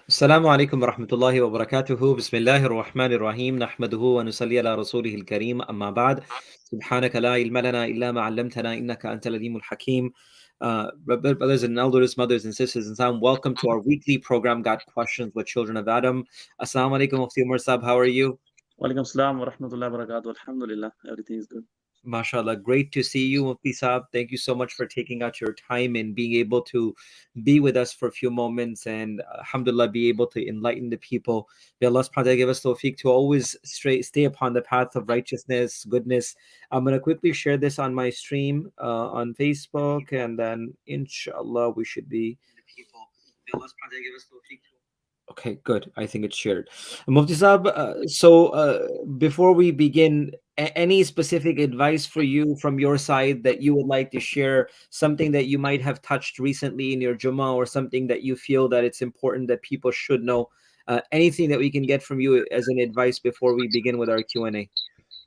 السلام عليكم ورحمة الله وبركاته. بسم الله الرحمن الرحيم نحمده ونصلي على رسوله الكريم أما بعد سبحانك لا علم لنا إلا ما علمتنا إنك أنت العليم الحكيم. Brothers and elders, mothers and sisters in Islam, welcome to our weekly program, Got Questions with Children of Adam. Assalamu alaikum, Mufti Umar Sahab. How are you? Walaikum salam wa rahmatullahi wa barakatuh. Alhamdulillah, everything is good. MashaAllah, great to see you, Mufti Saab. Thank you so much for taking out your time and being able to be with us for a few moments and alhamdulillah, be able to enlighten the people. May Allah subhanahu wa ta'ala give us tawfiq to always stay upon the path of righteousness, goodness. I'm going to quickly share this on my stream on Facebook, and then inshallah we should be. May Allah subhanahu wa ta'ala give us tawfiq. Okay, good. I think it's shared. Mufti Saab, before we begin, any specific advice for you from your side that you would like to share, something that you might have touched recently in your Jummah or something that you feel that it's important that people should know, anything that we can get from you as an advice before we begin with our Q&A.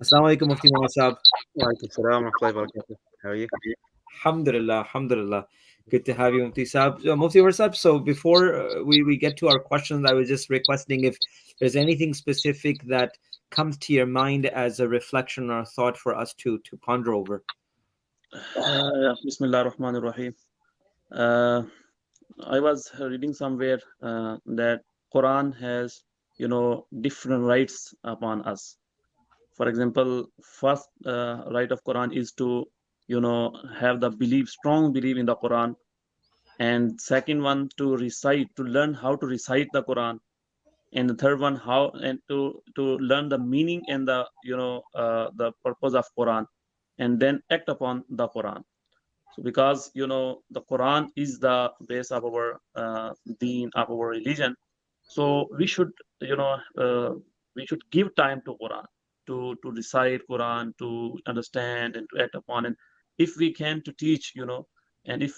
Assalamu alaikum, Mufti Muhammad Saab. Walaikum salam wa rahmatullahi wa barakatuh. How are you? Alhamdulillah, alhamdulillah. Good to have you, Mufti Saab. Mufti Saab, so before we get to our questions, I was just requesting if there's anything specific that comes to your mind as a reflection or a thought for us to ponder over. Bismillah ar-Rahman ar-Rahim. I was reading somewhere that Quran has, different rights upon us. For example, first right of Quran is to, have the strong belief in the Quran, and second one to learn how to recite the Quran, and the third one to learn the meaning and the purpose of Quran, and then act upon the Quran. So because the Quran is the base of our deen, of our religion, so we should give time to Quran, to recite Quran, to understand and to act upon it. If we can to teach, and if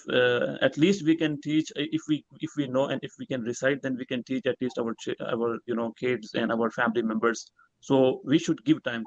at least we can teach, if we know and if we can recite, then we can teach at least our kids and our family members. So we should give time.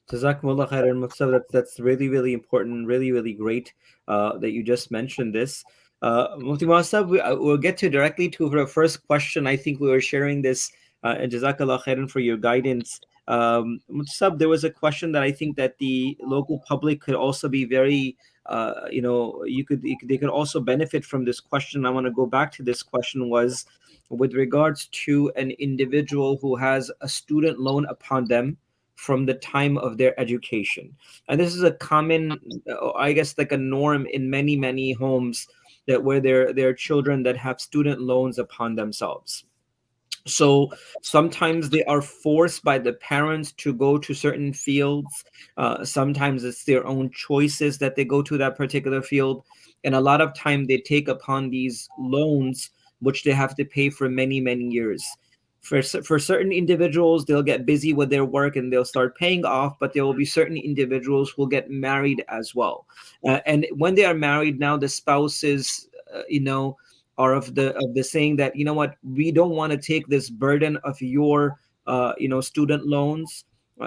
Jazakumullah khairan, Mufti. That's really, really important, really, really great that you just mentioned this. Mufti Muhammad, we'll get to directly to the first question. I think we were sharing this, and Jazakallah khairan for your guidance. Mufti, there was a question that I think that the local public could also be very, they could also benefit from this question. I want to go back to this question was with regards to an individual who has a student loan upon them from the time of their education. And this is a common, I guess, like a norm in many homes, that where there are children that have student loans upon themselves. So sometimes they are forced by the parents to go to certain fields. Sometimes it's their own choices that they go to that particular field. And a lot of time they take upon these loans, which they have to pay for many years. For certain individuals, they'll get busy with their work and they'll start paying off, but there will be certain individuals who will get married as well. And when they are married, now the spouses, are of the saying that, you know what, we don't want to take this burden of your student loans.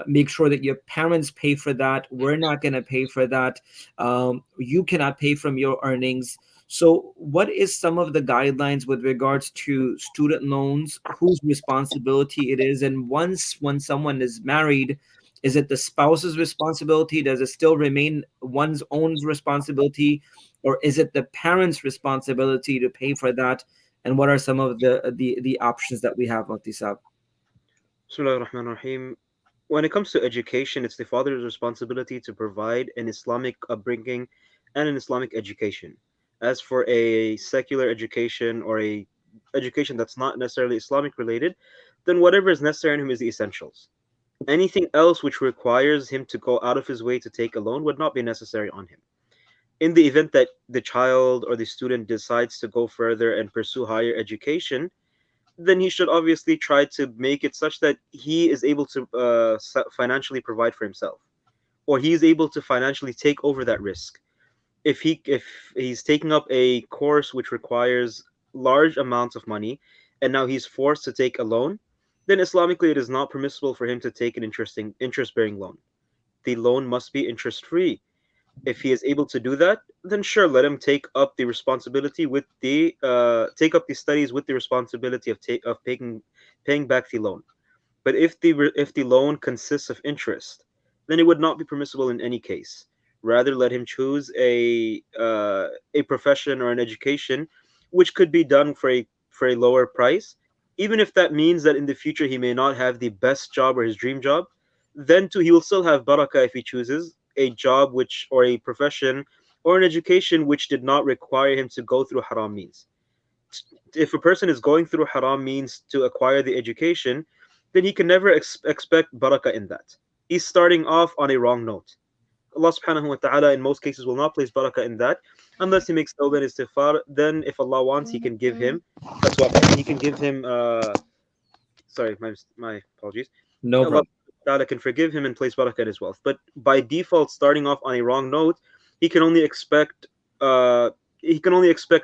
Make sure that your parents pay for that. We're not going to pay for that. You cannot pay from your earnings. So what is some of the guidelines with regards to student loans, whose responsibility it is? And once when someone is married, is it the spouse's responsibility? Does it still remain one's own responsibility? Or is it the parents' responsibility to pay for that? And what are some of the options that we have, Mufti Saab? Bismillah ar-Rahman ar-Rahim. When it comes to education, it's the father's responsibility to provide an Islamic upbringing and an Islamic education. As for a secular education or a education that's not necessarily Islamic related, then whatever is necessary in him is the essentials. Anything else which requires him to go out of his way to take a loan would not be necessary on him. In the event that the child or the student decides to go further and pursue higher education, then he should obviously try to make it such that he is able to financially provide for himself, or he is able to financially take over that risk. If he's taking up a course which requires large amounts of money, and now he's forced to take a loan, then Islamically it is not permissible for him to take an interest bearing loan. The loan must be interest free. If he is able to do that, then sure, let him take up the responsibility with the take up the studies with the responsibility of paying back the loan. But if the loan consists of interest, then it would not be permissible in any case. Rather, let him choose a profession or an education which could be done for a lower price, even if that means that in the future he may not have the best job or his dream job. Then too, he will still have barakah if he chooses a job which or a profession or an education which did not require him to go through haram means. If a person is going through haram means to acquire the education, then he can never expect barakah in that. He's starting off on a wrong note. Allah subhanahu wa ta'ala in most cases will not place barakah in that unless he makes tawbah and istighfar. Then if Allah wants, he can give him he can give him sorry, my apologies. No Allah problem. ta'ala can forgive him and place barakah in his wealth. But by default, starting off on a wrong note, he can only expect uh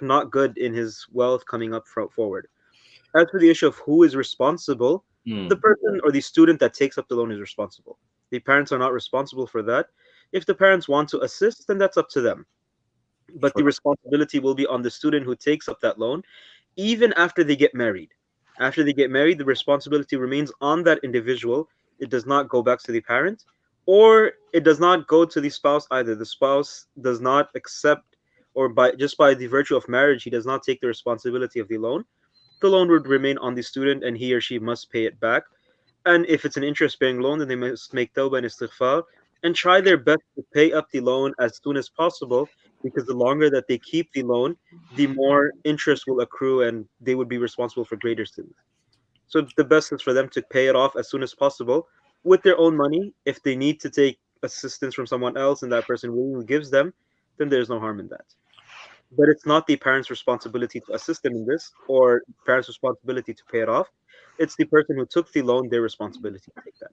not good in his wealth coming up forward. As for the issue of who is responsible, Hmm. the person or the student that takes up the loan is responsible. The parents are not responsible for that. If the parents want to assist, then that's up to them. But the Sure. responsibility will be on the student who takes up that loan, even after they get married. After they get married, the responsibility remains on that individual. It does not go back to the parent, or it does not go to the spouse either. The spouse does not accept, or by the virtue of marriage, he does not take the responsibility of the loan. The loan would remain on the student, and he or she must pay it back. And if it's an interest bearing loan, then they must make tawbah and istighfar and try their best to pay up the loan as soon as possible, because the longer that they keep the loan, the more interest will accrue and they would be responsible for greater sins. So the best is for them to pay it off as soon as possible with their own money. If they need to take assistance from someone else and that person willingly gives them, then there's no harm in that. But it's not the parents' responsibility to assist them in this or parents' responsibility to pay it off. It's the person who took the loan, their responsibility to take that.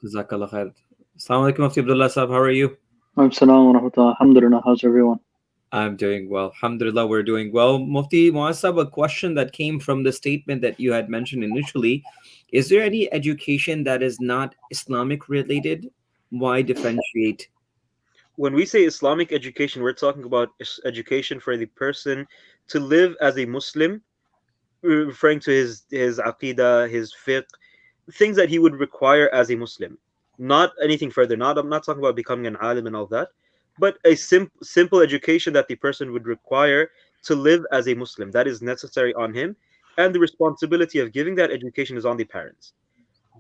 Jazakallah khair. Assalamu alaikum, Mufti Abdullah Sahab. How are you? Assalamu warahmatullah. Alhamdulillah. How's everyone? I'm doing well. Alhamdulillah, we're doing well. Mufti Muasab, a question that came from the statement that you had mentioned initially. Is there any education that is not Islamic related? Why differentiate? When we say Islamic education, we're talking about education for the person to live as a Muslim, referring to his aqidah, his fiqh, things that he would require as a Muslim. Not anything further. Not I'm not talking about becoming an alim and all that, but a simple education that the person would require to live as a Muslim. That is necessary on him, and the responsibility of giving that education is on the parents.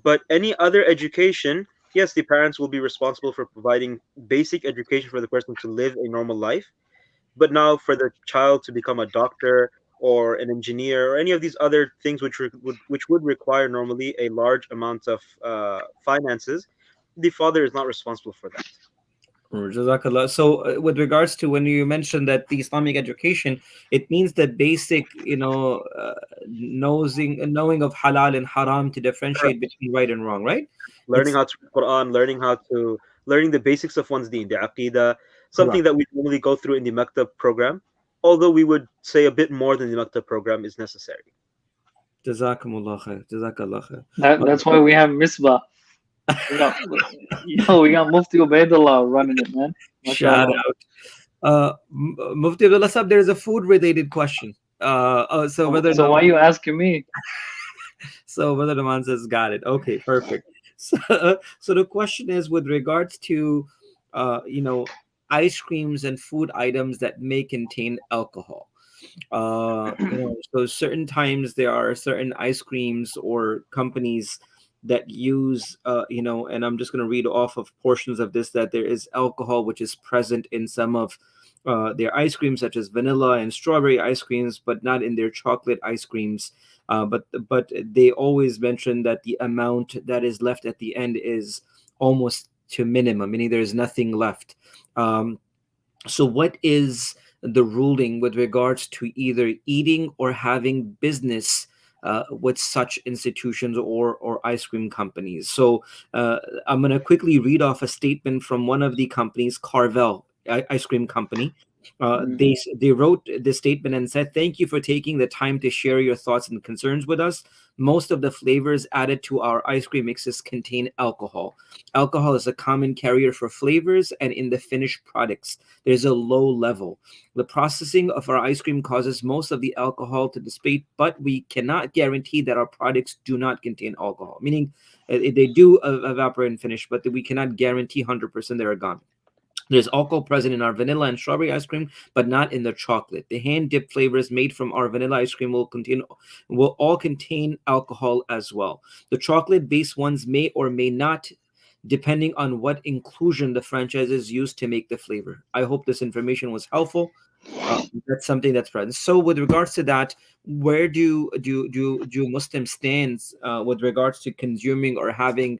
But any other education, yes, the parents will be responsible for providing basic education for the person to live a normal life. But now, for the child to become a doctor or an engineer or any of these other things which would require normally a large amount of finances, the father is not responsible for that. Jazakallah. So, with regards to when you mentioned that the Islamic education, it means that basic, knowing of halal and haram to differentiate between right and wrong, right? Learning It's how to read Quran, learning the basics of one's deen, the aqidah, something correct. that we normally go through in the maktab program, although we would say a bit more than the maktab program is necessary. Jazakumullah khair. Jazakallah khair. That's why we have Misbah. We got, we got Mufti Ubaidullah running it, man. Shout MashaAllah. out. Mufti Abdullah Sahab, there is a food related question. So whether So why are you asking me? So Brother Naman says, got it. Okay, perfect. So, so the question is with regards to, uh, you know, ice creams and food items that may contain alcohol. So certain times there are certain ice creams or companies that use, and I'm just going to read off of portions of this, that there is alcohol which is present in some of their ice creams, such as vanilla and strawberry ice creams, but not in their chocolate ice creams. But they always mention that the amount that is left at the end is almost to minimum, meaning there is nothing left. So what is the ruling with regards to either eating or having business with such institutions or ice cream companies? So I'm going to quickly read off a statement from one of the companies, Carvel Ice Cream Company. Mm. They wrote this statement and said, "Thank you for taking the time to share your thoughts and concerns with us. Most of the flavors added to our ice cream mixes contain alcohol. Alcohol is a common carrier for flavors, and in the finished products, there's a low level. The processing of our ice cream causes most of the alcohol to dissipate, but we cannot guarantee that our products do not contain alcohol." Meaning, they do evaporate and finish, but we cannot guarantee 100% they're gone. There's alcohol present in our vanilla and strawberry ice cream, but not in the chocolate. The hand dipped flavors made from our vanilla ice cream will all contain alcohol as well. The chocolate based ones may or may not, depending on what inclusion the franchises use to make the flavor. I hope this information was helpful. That's something that's present. So, with regards to that, where do Muslims stand with regards to consuming or having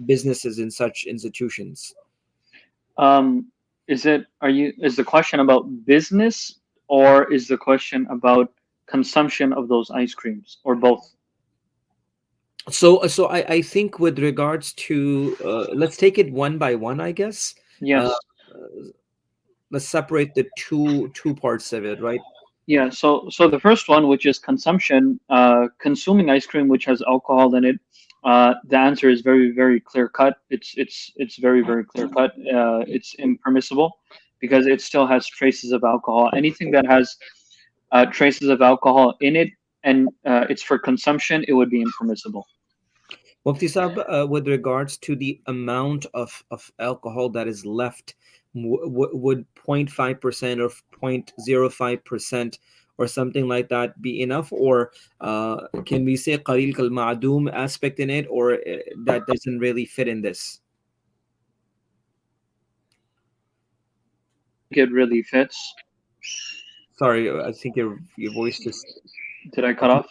businesses in such institutions? Um, is the question about business, or is the question about consumption of those ice creams, or both? So I think with regards to let's take it one by one, I guess. Uh, Yes. let's separate the two parts of it, right? Yeah, so the first one, which is consumption, consuming ice cream which has alcohol in it, the answer is very, very clear cut. It's very, very clear cut. It's impermissible because it still has traces of alcohol. Anything that has traces of alcohol in it and it's for consumption, it would be impermissible. Mufti Saab, with regards to the amount of alcohol that is left, would 0.5% or 0.05% or something like that be enough? Or can we say qalil kal ma'doom aspect in it, or that doesn't really fit in this? It really fits. Sorry, I think your voice just... Did I cut off?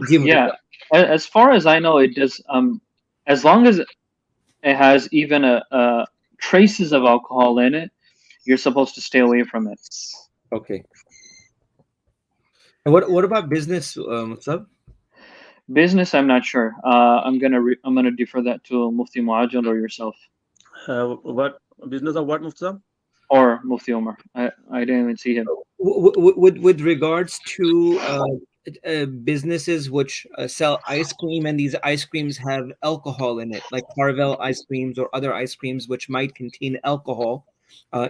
Ji, Mufti Yeah, Saab. as far as I know, it does. As long as it has even a traces of alcohol in it, you're supposed to stay away from it. Okay. And what about business, Musab? Business, I'm not sure. I'm gonna defer that to Mufti Muajjal or yourself What business of what, Mufti? or Mufti Omar. I didn't even see him. With regards to businesses which sell ice cream, and these ice creams have alcohol in it, like Carvel ice creams or other ice creams which might contain alcohol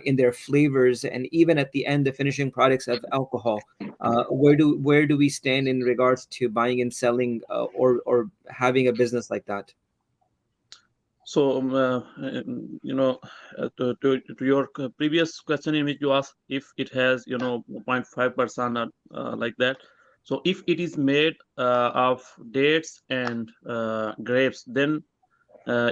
in their flavors, and even at the end, the finishing products have alcohol. Where do we stand in regards to buying and selling or having a business like that? So, to your previous question in which you asked if it has, 0.5% or like that. So, if it is made of dates and grapes, then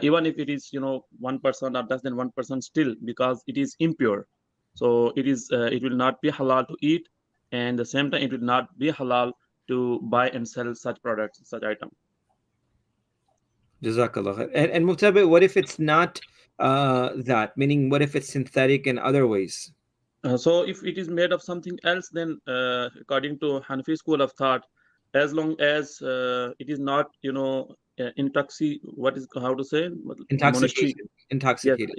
even if it is, 1% or less than 1% still, because it is impure. So, it will not be halal to eat, and the same time, it will not be halal to buy and sell such products, such item. Jazakallah khair. And Muftabi, what if it's not that? Meaning, what if it's synthetic in other ways? So if it is made of something else, then according to Hanafi school of thought, as long as it is not, what is how to say, monastery. Intoxication. Yes, Intoxicated.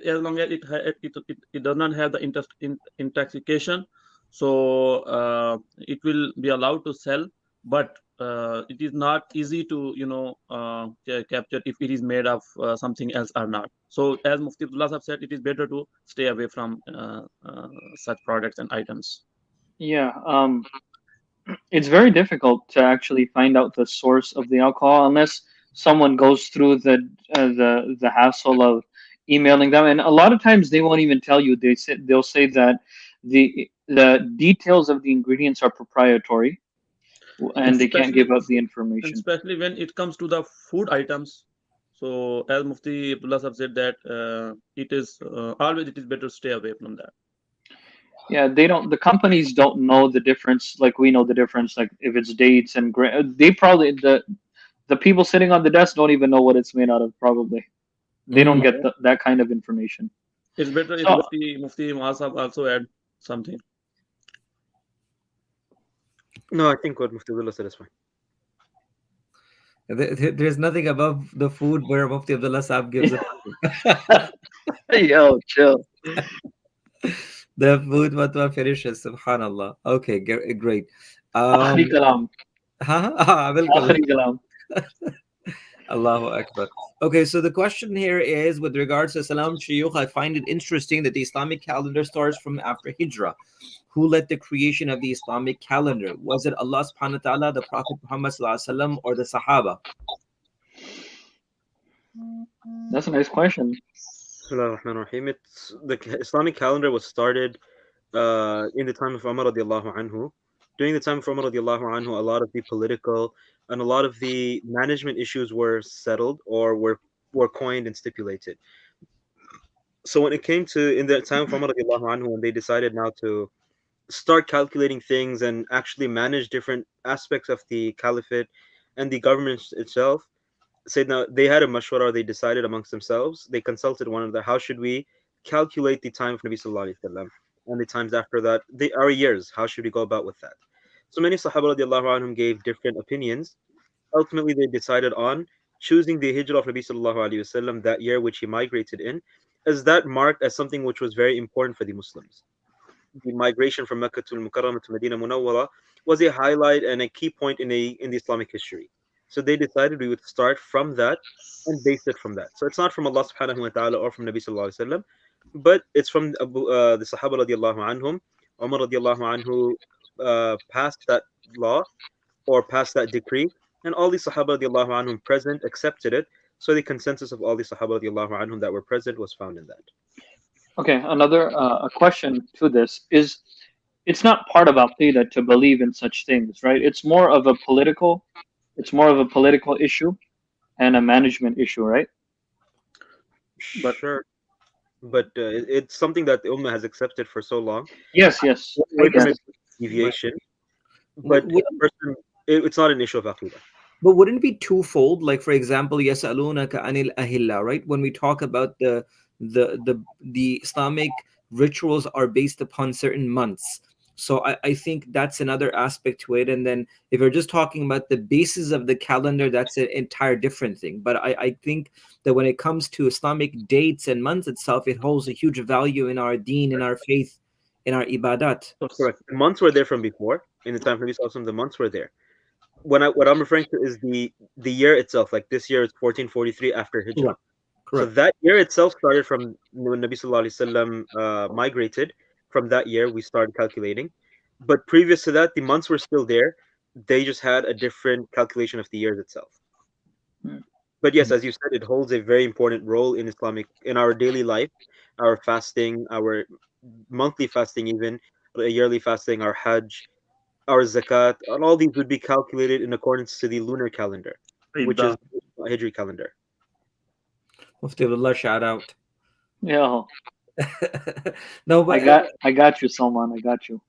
as long as it does not have the intoxication, so it will be allowed to sell, but it is not easy to capture if it is made of something else or not. So as Mufti Abdullah have said, it is better to stay away from such products and items. Yeah, it's very difficult to actually find out the source of the alcohol unless someone goes through the hassle of emailing them, and a lot of times they won't even tell you. They'll say that the details of the ingredients are proprietary and and they can't especially give out the and information. especially when it comes to the food items. So as Mufti Abdullah have said that it is always it is better to stay away from that. Yeah, they don't. The companies don't know the difference, like we know the difference. Like if it's dates and they probably the people sitting on the desk don't even know what it's made out of. Probably they don't Mm. get that kind of information. It's better if So Mufti Masab also add something. No, I think what Mufti Abdullah said is fine. There's nothing above the food where Mufti Abdullah Saab gives it. yo, chill. The food matwa finishes. Subhanallah. Okay, great. آخری Um, kalam. بالكل. آخری kalam. Allahu Akbar. Okay, so the question here is with regards to Salam Shuyukh, I find it interesting that the Islamic calendar starts from after Hijrah. Who led the creation of the Islamic calendar? Was it Allah subhanahu wa ta'ala, the Prophet Muhammad sallallahu alaihi wasallam, or the Sahaba? That's a nice question. Bismillah ar-Rahman ar-Rahim. It's the Islamic calendar was started in the time of Umar radiallahu anhu. During the time of Umar radiallahu anhu, a lot of the political and a lot of the management issues were settled or were coined and stipulated. So when it came to in the time of Umar radiallahu anhu, when they decided now to start calculating things and actually manage different aspects of the caliphate and the government itself, said now they had a mashwara, they decided amongst themselves, they consulted one another, how should we calculate the time of Nabi Sallallahu Alaihi Wasallam and the times after that, our years, how should we go about with that? So many Sahaba radiallahu anhum gave different opinions. Ultimately, they decided on choosing the hijrah of Nabi Sallallahu Alaihi Wasallam that year which he migrated in, as that marked as something which was very important for the Muslims. The migration from Mecca to Al-Mukarramah to Medina Munawwara was a highlight and a key point in the Islamic history. So they decided we would start from that and base it from that. So it's not from Allah subhanahu wa ta'ala or from Nabi sallallahu alaihi wasallam, but it's from the Sahaba radiallahu anhum. Umar radiallahu anhu passed that law or passed that decree, and all the Sahaba radiallahu anhum present accepted it. So the consensus of all the Sahaba radiallahu anhum that were present was found in that. Okay, another a question to this is, it's not part of Aqidah to believe in such things, right? It's more of a political issue and a management issue, right? But Sure, but it's something that the Ummah has accepted for so long. yes, I Away guess, from yes. it deviation, but would, a person, it's not an issue of aqidah. but wouldn't it be twofold? Like, for example, يَسْأَلُونَكَ عَنِ الْأَهِلَّةِ, right? When we talk about the Islamic rituals are based upon certain months. So I think that's another aspect to it. And then if you're just talking about the basis of the calendar, that's an entire different thing. But I think that when it comes to Islamic dates and months itself, it holds a huge value in our deen, in our faith, in our ibadat. Correct. The months were there from before. In the time of Nabi Sallallahu Alaihi Wasallam, the months were there. What I'm referring to is the year itself. Like this year, it's 1443 after Hijrah. Correct. So Correct. that year itself started from when Nabi Sallallahu Alaihi Wasallam migrated. From that year, we started calculating. But previous to that, the months were still there. They just had a different calculation of the years itself. Hmm. But yes, as you said, it holds a very important role in our daily life, our fasting, our monthly fasting, even yearly fasting, our Hajj, our zakat, and all these would be calculated in accordance to the lunar calendar, which is Hijri calendar. Mufti Abdullah, shout out. Yeah, No, but I got you, Salman. I got you.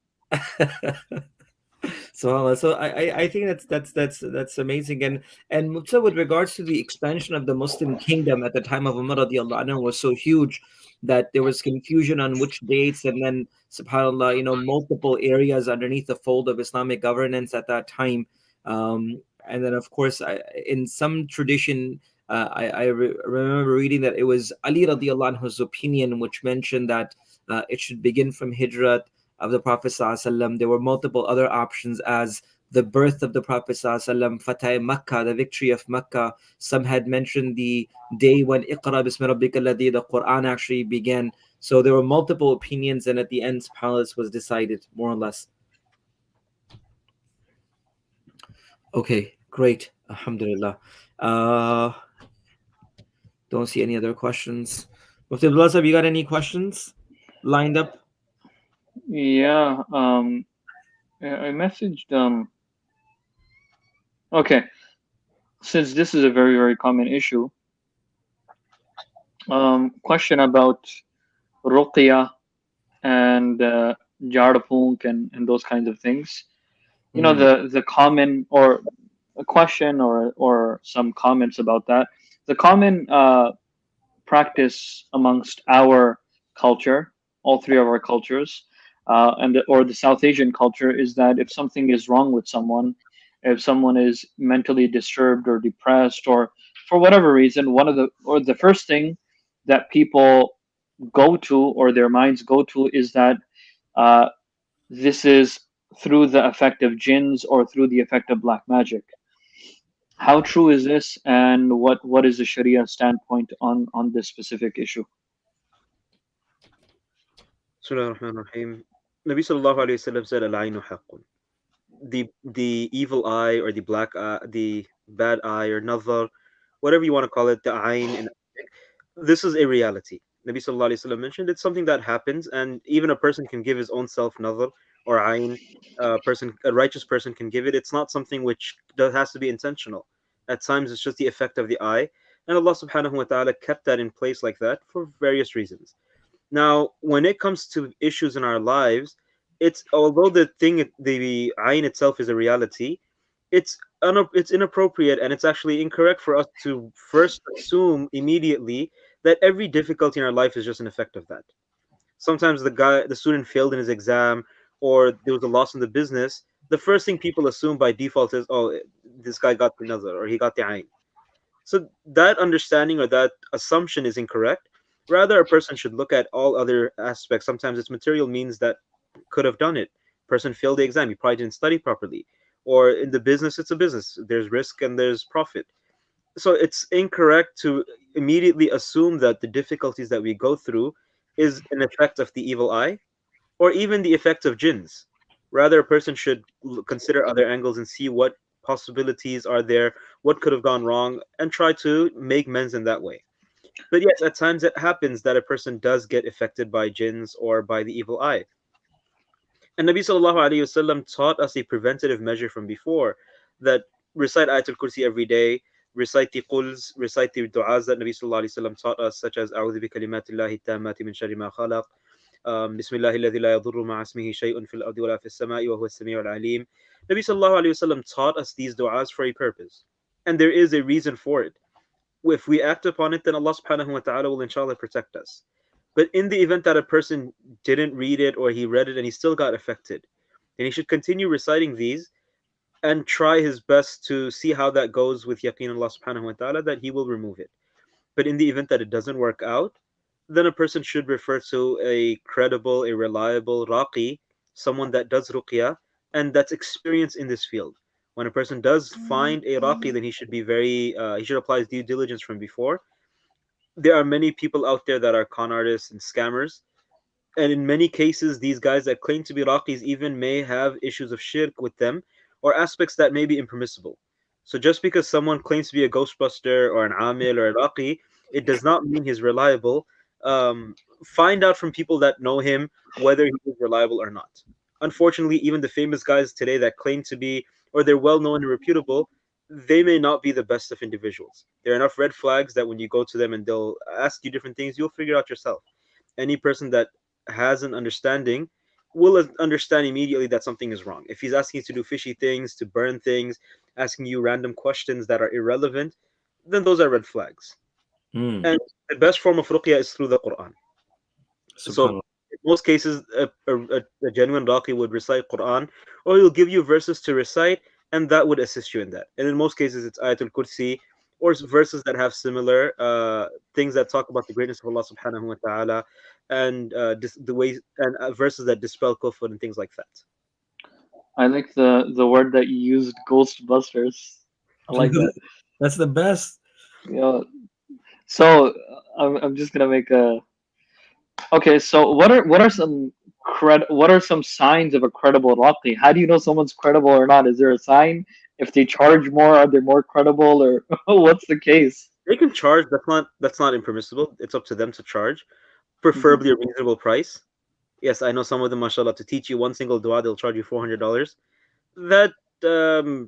so I think that's amazing. And so with regards to the expansion of the Muslim kingdom at the time of Umar radiallahu anhu was so huge that there was confusion on which dates, and then subhanallah, multiple areas underneath the fold of Islamic governance at that time. And then of course in some tradition, remember reading that it was Ali radiallahu anhu's opinion which mentioned that it should begin from Hijrat of the Prophet ﷺ. There were multiple other options as the birth of the Prophet ﷺ, Fatah Makkah, the victory of Makkah. Some had mentioned the day when Iqra bismi rabbika alladhi, the Quran actually began. So there were multiple opinions, and at the end, subhanAllah, this was decided, more or less. Okay, great. Alhamdulillah. Don't see any other questions. Mufti Abdullah, have you got any questions lined up? Yeah. I messaged. Okay, since this is a very very common issue. Question about ruqya and jarapunk and those kinds of things. You know, the common, or a question or some comments about that. The common practice amongst our culture, all three of our cultures, or the South Asian culture, is that if something is wrong with someone, if someone is mentally disturbed or depressed, or for whatever reason, the first thing that people go to, or their minds go to, is that uh, this is through the effect of jinns or through the effect of black magic. How true is this, and what is the Sharia standpoint on this specific issue? Surah Ar-Rahman Rahim. Nabi sallallahu alayhi wasallam said, "Al-ainu haqqun." The evil eye or the black eye, the bad eye or nazar, whatever you want to call it, the ayn in this is a reality. Nabi sallallahu alaihi wasallam mentioned it's something that happens, and even a person can give his own self nazar or ayn. A righteous person can give it. It's not something which has to be intentional. At times, it's just the effect of the eye, and Allah subhanahu wa taala kept that in place like that for various reasons. Now, when it comes to issues in our lives, it's although the ayn itself is a reality, it's inappropriate and it's actually incorrect for us to first assume immediately that every difficulty in our life is just an effect of that. Sometimes the student failed in his exam, or there was a loss in the business. The first thing people assume by default is, oh, this guy got the nazar or he got the ayn. So that understanding or that assumption is incorrect. Rather, a person should look at all other aspects. Sometimes it's material means that could have done it. Person failed the exam, he probably didn't study properly. Or in the business, it's a business. There's risk and there's profit. So it's incorrect to immediately assume that the difficulties that we go through is an effect of the evil eye or even the effect of jinns. Rather, a person should consider other angles and see what possibilities are there, what could have gone wrong, and try to make amends in that way. But yes, at times it happens that a person does get affected by jinns or by the evil eye. And Nabi sallallahu alaihi wasallam taught us a preventative measure from before that recite Ayatul Kursi every day, recite the quls, recite the du'as that Nabi sallallahu alaihi wasallam taught us, such as A'udhu bi kalimatillahi tammati min sharri ma khalaq, Bismillahi alladhi la yadurru ma'a ismihi shay'un fil ardi wa la fis sama'i wa huwa as-sami'ul alim. Nabi sallallahu alaihi wasallam taught us these du'as for a purpose, and there is a reason for it. If we act upon it, then Allah subhanahu wa ta'ala will inshallah protect us. But in the event that a person didn't read it or he read it and he still got affected, then he should continue reciting these and try his best to see how that goes with yaqeen Allah subhanahu wa ta'ala that he will remove it. But in the event that it doesn't work out, then a person should refer to a credible, a reliable raqi, someone that does ruqya and that's experienced in this field. When a person does find a raqi, then he should be he should apply his due diligence from before. There are many people out there that are con artists and scammers, and in many cases these guys that claim to be raqis even may have issues of shirk with them or aspects that may be impermissible. So just because someone claims to be a ghostbuster or an amil or a raqi, it does not mean he's reliable. Find out from people that know him whether he is reliable or not. Unfortunately, even the famous guys today that claim to be, or they're well known and reputable, they may not be the best of individuals. There are enough red flags that when you go to them and they'll ask you different things, you'll figure out yourself. Any person that has an understanding will understand immediately that something is wrong. If he's asking you to do fishy things, to burn things, asking you random questions that are irrelevant, then those are red flags. Mm. And the best form of ruqya is through the Quran. So Subhanallah. in most cases, a genuine raqi would recite Quran, or he'll give you verses to recite, and that would assist you in that. And in most cases, it's Ayatul Kursi or verses that have similar things that talk about the greatness of Allah Subhanahu wa Taala, and the way and verses that dispel kufr and things like that. I like the word that you used, Ghostbusters. I like that. That's the best. Yeah. So I'm just gonna make a. Okay, so what are what are some signs of a credible Raqi? How do you know someone's credible or not? Is there a sign? If they charge more, are they more credible, or what's the case? They can charge. That's not impermissible. It's up to them to charge, Mhm. preferably a reasonable price. Yes, I know some of them, mashallah, to teach you one single dua, they'll charge you $400. That Damn,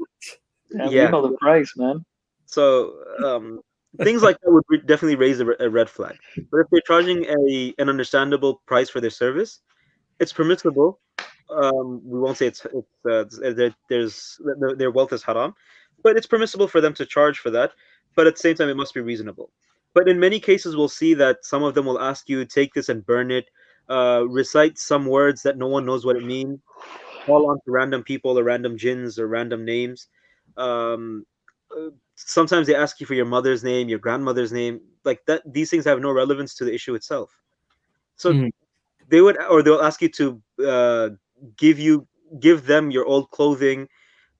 you yeah. know the price, man. So things like that would definitely raise a red flag. But if they're charging an understandable price for their service, it's permissible. We won't say their wealth is haram, but it's permissible for them to charge for that. But at the same time, it must be reasonable. But in many cases, we'll see that some of them will ask you take this and burn it, recite some words that no one knows what it means, call on to random people or random jinns or random names. Um, Sometimes they ask you for your mother's name, your grandmother's name, like that. These things have no relevance to the issue itself. So Mm. they would, or they'll ask you to give you give them your old clothing,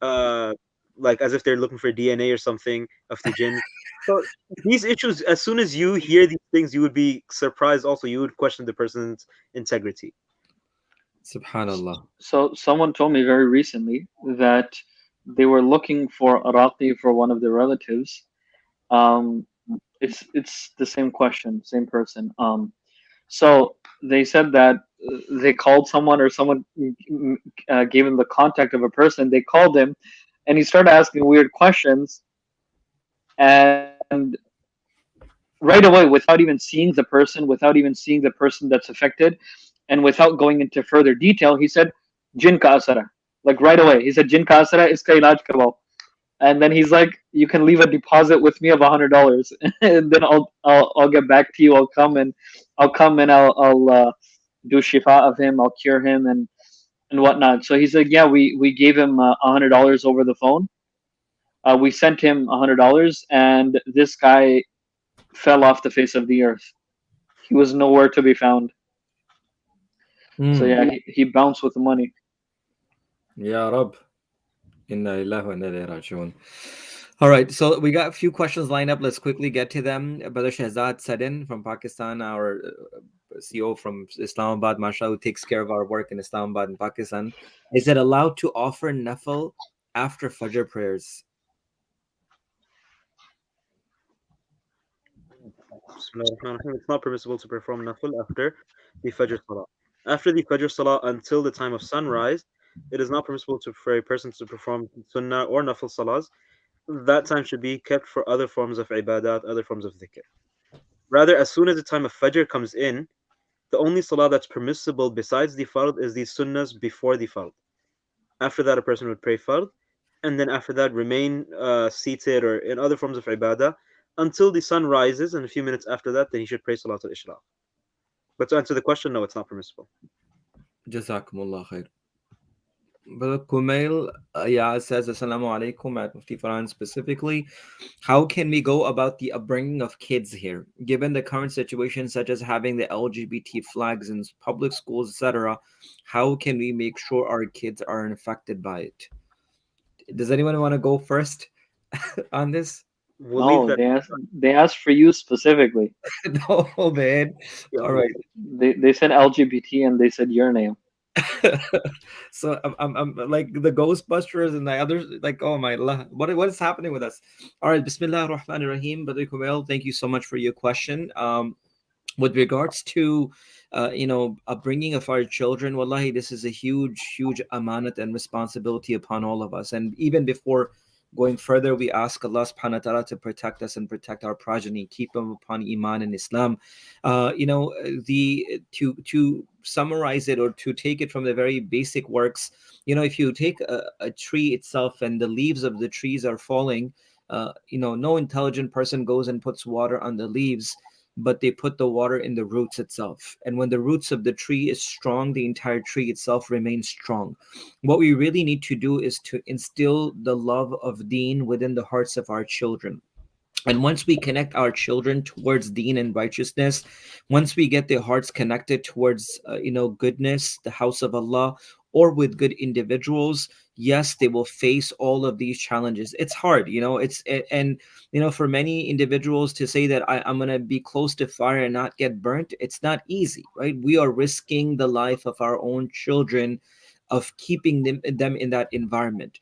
uh, like as if they're looking for DNA or something of the jinn. So these issues, as soon as you hear these things, you would be surprised. Also, you would question the person's integrity. Subhanallah. So someone told me very recently that they were looking for Iraqi for one of their relatives. Um, it's the same question, same person. So they said that they called someone or someone gave them the contact of a person. They called him, and he started asking weird questions. And right away, without even seeing the person, without even seeing the person that's affected, and without going into further detail, he said, "Jin ka asara." Like right away, he said, "Jin ka asara, iska ilaj karwao." And then he's like, "You can leave a deposit with me of $100, and then I'll get back to you. I'll do shifa of him. I'll cure him and whatnot." So he's like, "Yeah, we gave him $100 over the phone. We sent him $100, and this guy fell off the face of the earth. He was nowhere to be found. So Hmm. yeah, he bounced with the money." Ya Rab. Inna lillahi wa inna ilayhi raji'un. All right, so we got a few questions lined up. Let's quickly get to them. Brother Shahzad Sadin from Pakistan, our CEO from Islamabad, mashallah, who takes care of our work in Islamabad and Pakistan. Is it allowed to offer nafl after Fajr prayers? Bismillahirrahmanirrahim. It's not permissible to perform nafil after the Fajr Salah. After the Fajr Salah until the time of sunrise, it is not permissible for a person to perform sunnah or nafil salahs. That time should be kept for other forms of ibadat, other forms of dhikr. Rather, as soon as the time of Fajr comes in, the only salah that's permissible besides the fard is the sunnahs before the fard. After that, a person would pray fard, and then after that, remain seated or in other forms of ibadah until the sun rises, and a few minutes after that, then he should pray Salatul Ishraq. But to answer the question, no, it's not permissible. Jazakumullah khair. Brother Kumail yeah, says, Assalamu alaikum, at Mufti Farhan specifically. How can we go about the upbringing of kids here, given the current situation, such as having the LGBT flags in public schools, etc.? How can we make sure our kids aren't affected by it? Does anyone want to go first on this? We'll leave No, that. they asked for you specifically. No, man. Yeah, All right. They said LGBT and they said your name. So I'm like the Ghostbusters and the others. Like, oh my Allah, what is happening with us? All right, Bismillah ar-Rahman ar-Rahim. Brother Kumail, thank you so much for your question. With regards to upbringing of our children, wallahi, this is a huge amanat and responsibility upon all of us. And even before going further, we ask Allah subhanahu wa ta'ala to protect us and protect our progeny, keep them upon iman and Islam. The to summarize it, or to take it from the very basic works, if you take a tree itself and the leaves of the trees are falling, no intelligent person goes and puts water on the leaves, but they put the water in the roots itself. And when the roots of the tree is strong, the entire tree itself remains strong. What we really need to do is to instill the love of deen within the hearts of our children. And once we connect our children towards deen and righteousness, once we get their hearts connected towards goodness, the house of Allah, or with good individuals, yes, they will face all of these challenges. It's hard, and for many individuals to say that I'm going to be close to fire and not get burnt, it's not easy, right? We are risking the life of our own children, of keeping them in that environment.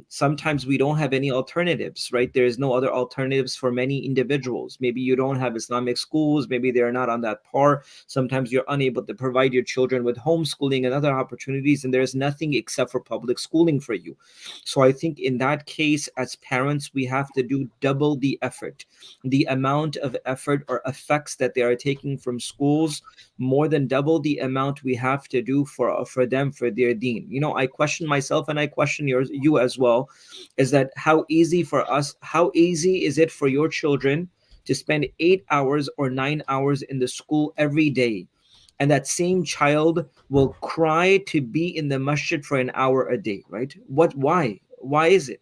Sometimes we don't have any alternatives, right? There is no other alternatives for many individuals. Maybe you don't have Islamic schools, maybe they're not on that par. Sometimes you're unable to provide your children with homeschooling and other opportunities, and there's nothing except for public schooling for you. So I think in that case, as parents, we have to do double the effort. The amount of effort or effects that they are taking from schools, more than double the amount we have to do for them, for their deen. I question myself and I question you as well, is that how easy is it for your children to spend 8 hours or 9 hours in the school every day, and that same child will cry to be in the masjid for an hour a day, right? Why is it?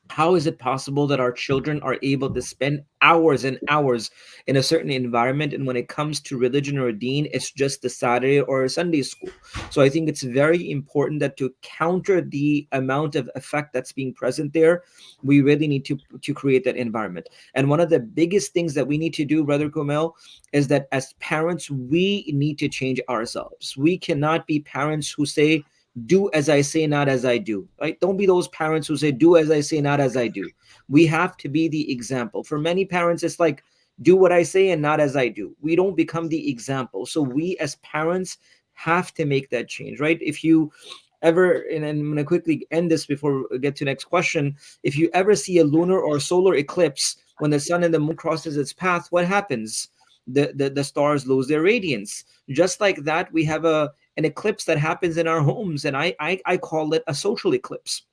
How is it possible that our children are able to spend hours and hours in a certain environment, and when it comes to religion or deen, it's just a Saturday or a Sunday school? So I think it's very important that to counter the amount of effect that's being present there, we really need to create that environment. And one of the biggest things that we need to do, Brother Kumel, is that as parents, we need to change ourselves. We cannot be parents who say, do as I say, not as I do. Right? Don't be those parents who say, do as I say, not as I do. We have to be the example. For many parents, it's like, do what I say and not as I do. We don't become the example. So we as parents have to make that change, right? If you ever, and I'm going to quickly end this before we get to the next question. If you ever see a lunar or solar eclipse, when the sun and the moon crosses its path, what happens? The stars lose their radiance. Just like that, we have an eclipse that happens in our homes, and I call it a social eclipse.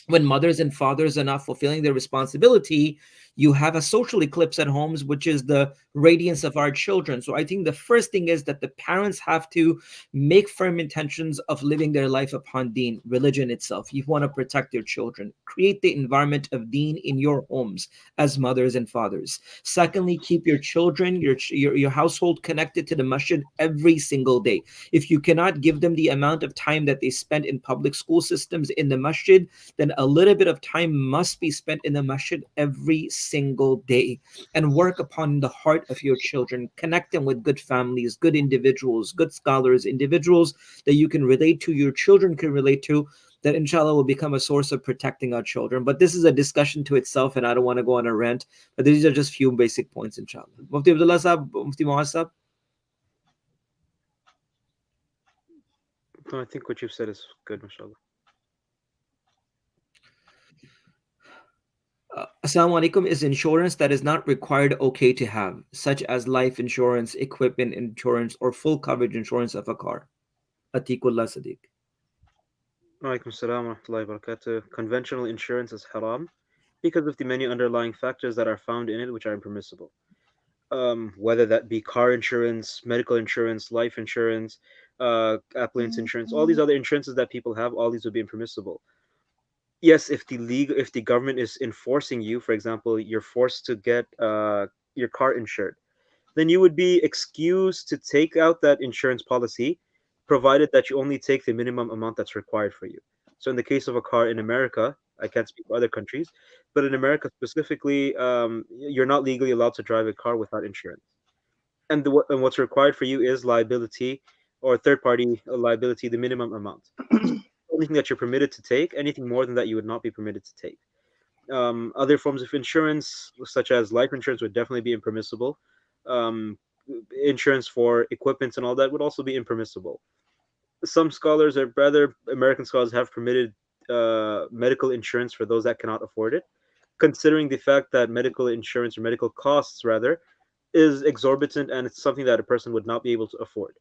When mothers and fathers are not fulfilling their responsibility, you have a social eclipse at homes, which is the radiance of our children. So I think the first thing is that the parents have to make firm intentions of living their life upon deen, religion itself. You want to protect your children, create the environment of deen in your homes as mothers and fathers. Secondly, keep your children, your household connected to the masjid every single day. If you cannot give them the amount of time that they spend in public school systems in the masjid, then a little bit of time must be spent in the masjid every single day, and work upon the heart of your children. Connect them with good families, good individuals, good scholars, individuals that you can relate to, your children can relate to, that inshallah will become a source of protecting our children. But this is a discussion to itself, and I don't want to go on a rant, but these are just few basic points, inshallah. Mufti Abdullah Sahab, Mufti Muaz Sahab. No, I think what you've said is good, mashallah. Assalamu alaikum. Is insurance that is not required okay to have, such as life insurance, equipment insurance, or full coverage insurance of a car? Atikullah Sadiq. Alaikum salam wa rahmatullahi wa barakatuh. Conventional insurance is haram because of the many underlying factors that are found in it which are impermissible. Whether that be car insurance, medical insurance, life insurance, appliance insurance, all these other insurances that people have, all these would be impermissible. Yes, if the government is enforcing you, for example, you're forced to get your car insured, then you would be excused to take out that insurance policy, provided that you only take the minimum amount that's required for you. So, in the case of a car in America, I can't speak for other countries, but in America specifically, you're not legally allowed to drive a car without insurance. And what's required for you is liability or third party liability, the minimum amount. Only thing that you're permitted to take. Anything more than that, you would not be permitted to take. Other forms of insurance, such as life insurance, would definitely be impermissible. Um, Insurance for equipment and all that would also be impermissible. Some scholars, or rather American scholars, have permitted medical insurance for those that cannot afford it, considering the fact that medical insurance, or medical costs rather, is exorbitant and it's something that a person would not be able to afford.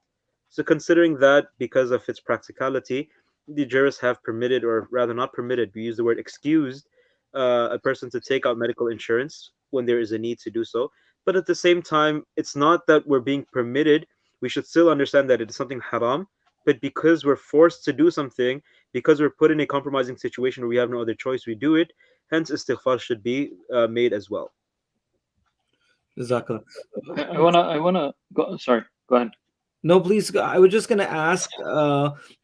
So, considering that, because of its practicality, the jurists have permitted, or rather not permitted, we use the word excused, a person to take out medical insurance when there is a need to do so. But at the same time, it's not that we're being permitted. We should still understand that it is something haram. But because we're forced to do something, because we're put in a compromising situation where we have no other choice, we do it. Hence, istighfar should be made as well. Jazakallah. I wanna go. Sorry, go ahead. No, please. I was just gonna ask.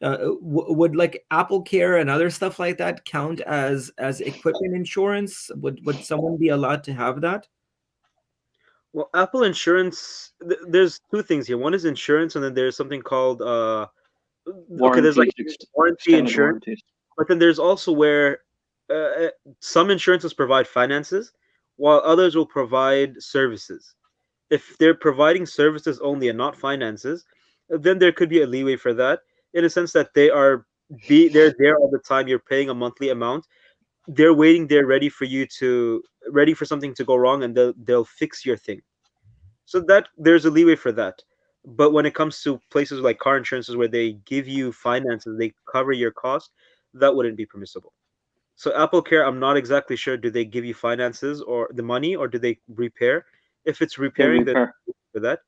Would like Apple Care and other stuff like that count as equipment insurance? Would someone be allowed to have that? Well, Apple Insurance, there's two things here. One is insurance, and then there's something called okay, there's like Warranties, warranty extended insurance, warranties. but then there's also where some insurances provide finances, while others will provide services. If they're providing services only and not finances, then there could be a leeway for that, in a sense that they're there all the time. You're paying a monthly amount. They're waiting there, ready for something to go wrong, and they'll fix your thing. So that there's a leeway for that. But when it comes to places like car insurances where they give you finances, they cover your cost, that wouldn't be permissible. So Apple Care, I'm not exactly sure. Do they give you finances or the money, or do they repair? If it's They repairing, then repair. for that,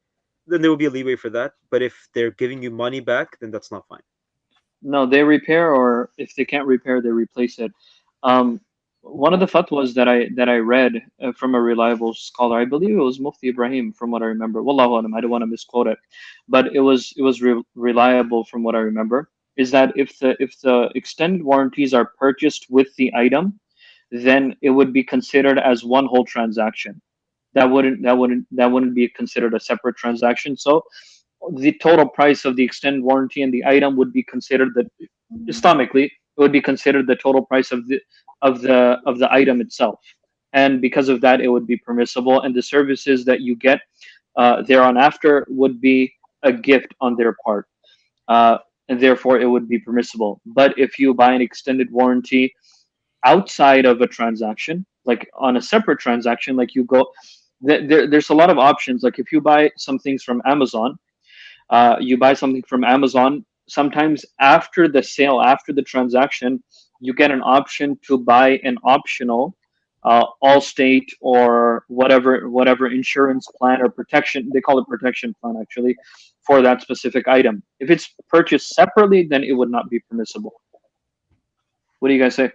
then there will be a leeway for that. But if they're giving you money back, then that's not fine. No, they repair, or if they can't repair, they replace it. Um, one of the fatwas that I read from a reliable scholar, I believe it was Mufti Ibrahim, from what I remember. Wallahu alam, I don't want to misquote it, but it was reliable from what I remember. Is that if the extended warranties are purchased with the item, then it would be considered as one whole transaction. That wouldn't be considered a separate transaction. So the total price of the extended warranty and the item would be considered the Islamically, it would be considered the total price of the item itself, and because of that, it would be permissible. And the services that you get thereon after would be a gift on their part, uh, and therefore it would be permissible. But if you buy an extended warranty outside of a transaction, like on a separate transaction, like you go, there's a lot of options. Like if you buy some things from Amazon, you buy something from Amazon, sometimes after the sale, after the transaction, you get an option to buy an optional Allstate or whatever insurance plan or protection, they call it protection plan actually, for that specific item. If it's purchased separately, then it would not be permissible. What do you guys say?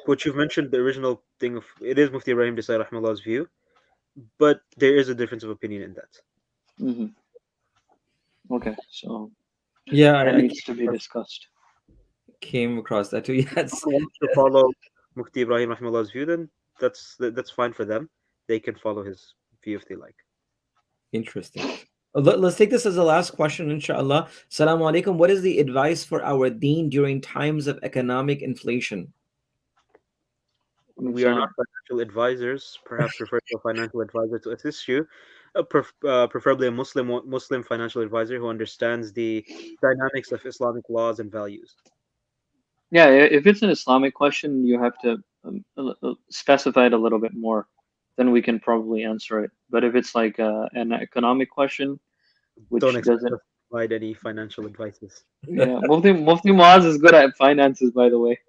What you've mentioned, the original thing of it is Mufti Ibrahim Desai Rahmahullah's view, but there is a difference of opinion in that. Hmm. Okay, so Yeah, that I needs to be discussed. came across that too. Yes. If someone wants to follow Mufti Ibrahim Rahimahullah's view, then that's fine for them. They can follow his view if they like. Interesting. Let's take this as the last question, inshallah. Assalamu alaikum. What is the advice for our deen during times of economic inflation? We are not financial advisors. Perhaps refer to a financial advisor to assist you, preferably a Muslim financial advisor who understands the dynamics of Islamic laws and values. Yeah, if it's an Islamic question, you have to specify it a little bit more, then we can probably answer it. But if it's like an economic question, which Don't expect doesn't, us to provide any financial advices. yeah, Mufti Muaz is good at finances, by the way.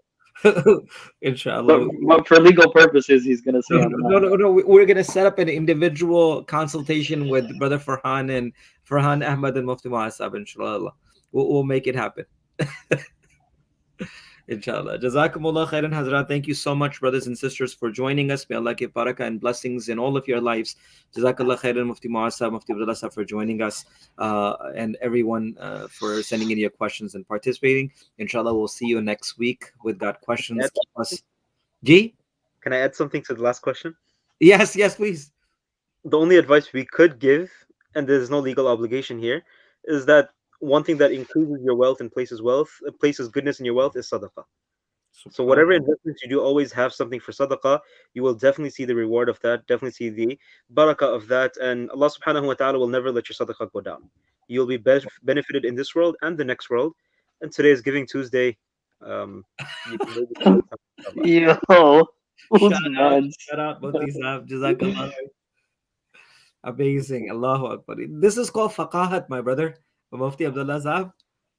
Inshallah. But for legal purposes, he's gonna say No, I'm no, not. no, no. We're gonna set up an individual consultation with Brother Farhan and Farhan Ahmad and Mufti Muasab, inshallah. We'll make it happen. Inshallah. Jazakumullah khairan, Hazrat. Thank you so much, brothers and sisters, for joining us. May Allah give barakah and blessings in all of your lives. Jazakallah khairan, Mufti Muasab, Mufti Abdullah Sahab, for joining us, and everyone for sending in your questions and participating. Inshallah, we'll see you next week with God questions. Add- Keep us. G? Can I add something to the last question? Yes, yes, please. The only advice we could give, and there's no legal obligation here, is that one thing that increases your wealth and places goodness in your wealth is sadaqah. So whatever investments you do, always have something for sadaqah. You will definitely see the reward of that, definitely see the barakah of that, and Allah subhanahu wa ta'ala will never let your sadaqah go down. You'll be benefited in this world and the next world. And today is Giving Tuesday. You can maybe spend time with Allah. Yo, who's Shout out, mad? shout out, Mufti Sahab. Jazakallah. Amazing. Allahu Akbar. This is called faqahat, my brother. Mufti Abdullah Sahab.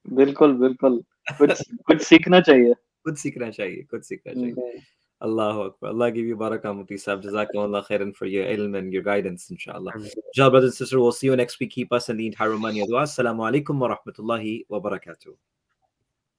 बिल्कुल बिल्कुल कुछ कुछ सीखना चाहिए. Kuch seekhna chahiye. Kuch seekhna chahiye. Allahu Akbar. Allah give you barakah, Mufti Sahab. Jazakallah khairan for your ilm and your guidance, inshallah. Inshallah, brothers and sisters, we'll see you next week. Keep us and the entire Romania dua. Assalamu alaikum wa rahmatullahi wa barakatuh.